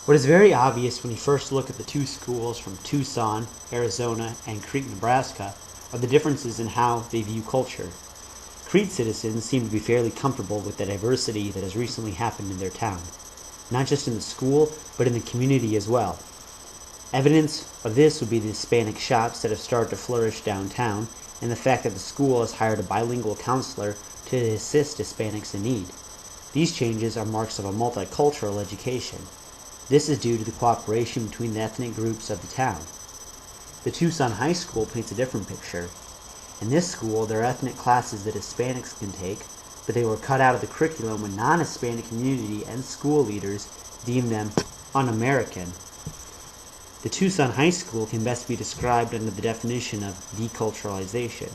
What is very obvious when you first look at the two schools from Tucson, Arizona, and Crete, Nebraska, are the differences in how they view culture. Crete citizens seem to be fairly comfortable with the diversity that has recently happened in their town, not just in the school, but in the community as well. Evidence of this would be the Hispanic shops that have started to flourish downtown, and the fact that the school has hired a bilingual counselor to assist Hispanics in need. These changes are marks of a multicultural education. This is due to the cooperation between the ethnic groups of the town. The Tucson High School paints a different picture. In this school, there are ethnic classes that Hispanics can take, but they were cut out of the curriculum when non-Hispanic community and school leaders deemed them un-American. The Tucson High School can best be described under the definition of deculturalization.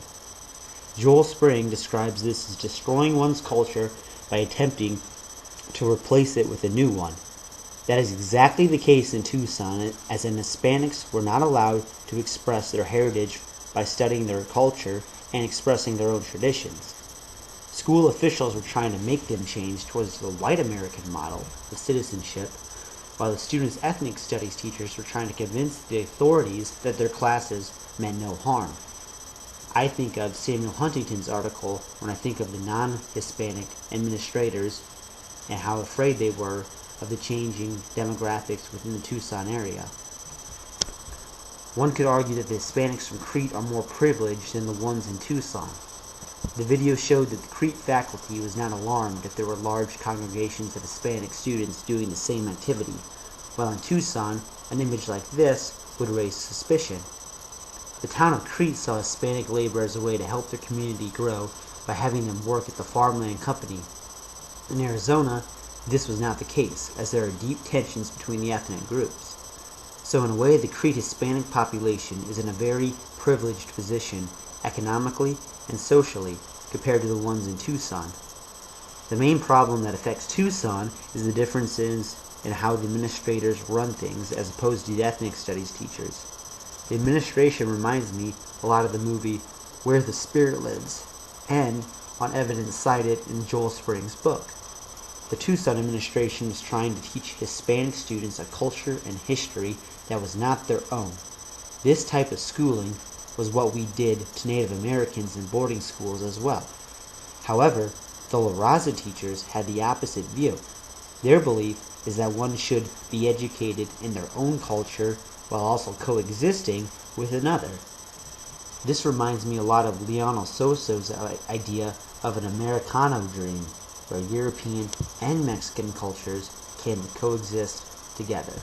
Joel Spring describes this as destroying one's culture by attempting to replace it with a new one. That is exactly the case in Tucson, as in Hispanics were not allowed to express their heritage by studying their culture and expressing their own traditions. School officials were trying to make them change towards the white American model of citizenship, while the students' ethnic studies teachers were trying to convince the authorities that their classes meant no harm. I think of Samuel Huntington's article when I think of the non-Hispanic administrators and how afraid they were of the changing demographics within the Tucson area. One could argue that the Hispanics from Crete are more privileged than the ones in Tucson. The video showed that the Crete faculty was not alarmed if there were large congregations of Hispanic students doing the same activity, while in Tucson, an image like this would raise suspicion. The town of Crete saw Hispanic labor as a way to help their community grow by having them work at the farmland company. In Arizona, this was not the case, as there are deep tensions between the ethnic groups. So in a way, the Crete Hispanic population is in a very privileged position economically and socially compared to the ones in Tucson. The main problem that affects Tucson is the differences in how the administrators run things as opposed to the ethnic studies teachers. The administration reminds me a lot of the movie Where the Spirit Lives, and on evidence cited in Joel Spring's book. The Tucson administration was trying to teach Hispanic students a culture and history that was not their own. This type of schooling was what we did to Native Americans in boarding schools as well. However, the La Raza teachers had the opposite view. Their belief is that one should be educated in their own culture while also coexisting with another. This reminds me a lot of Leonel Soso's idea of an Americano dream, where European and Mexican cultures can coexist together.